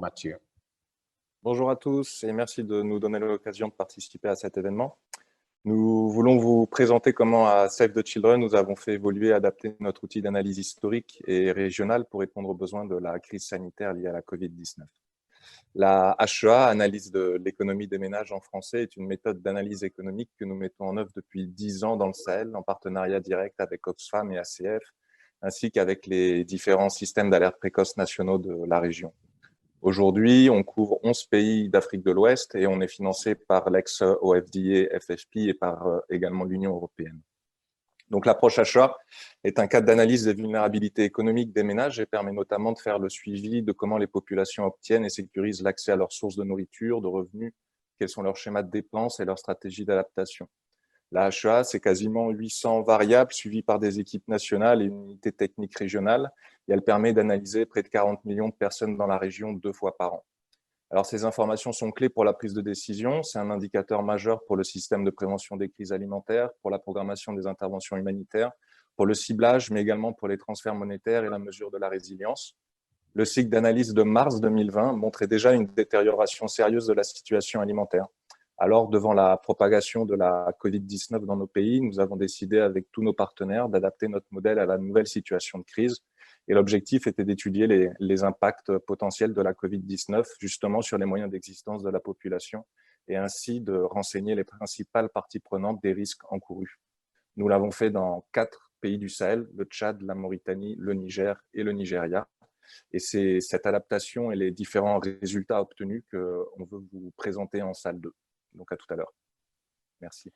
Mathieu. Bonjour à tous et merci de nous donner l'occasion de participer à cet événement. Nous voulons vous présenter comment à Save the Children, nous avons fait évoluer et adapter notre outil d'analyse historique et régionale pour répondre aux besoins de la crise sanitaire liée à la Covid-19. La HEA, analyse de l'économie des ménages en français, est une méthode d'analyse économique que nous mettons en œuvre depuis 10 ans dans le Sahel, en partenariat direct avec Oxfam et ACF, ainsi qu'avec les différents systèmes d'alerte précoce nationaux de la région. Aujourd'hui, on couvre 11 pays d'Afrique de l'Ouest et on est financé par l'ex-OFDA, FFP et par également l'Union européenne. Donc l'approche achat est un cadre d'analyse des vulnérabilités économiques des ménages et permet notamment de faire le suivi de comment les populations obtiennent et sécurisent l'accès à leurs sources de nourriture, de revenus, quels sont leurs schémas de dépenses et leurs stratégies d'adaptation. La HEA, c'est quasiment 800 variables suivies par des équipes nationales et une unité technique régionale. Et elle permet d'analyser près de 40 millions de personnes dans la région 2 fois par an. Alors, ces informations sont clés pour la prise de décision. C'est un indicateur majeur pour le système de prévention des crises alimentaires, pour la programmation des interventions humanitaires, pour le ciblage, mais également pour les transferts monétaires et la mesure de la résilience. Le cycle d'analyse de mars 2020 montrait déjà une détérioration sérieuse de la situation alimentaire. Alors, devant la propagation de la Covid-19 dans nos pays, nous avons décidé avec tous nos partenaires d'adapter notre modèle à la nouvelle situation de crise. Et l'objectif était d'étudier les impacts potentiels de la Covid-19 justement sur les moyens d'existence de la population et ainsi de renseigner les principales parties prenantes des risques encourus. Nous l'avons fait dans 4 pays du Sahel, le Tchad, la Mauritanie, le Niger et le Nigeria. Et c'est cette adaptation et les différents résultats obtenus qu'on veut vous présenter en salle 2. Donc à tout à l'heure. Merci.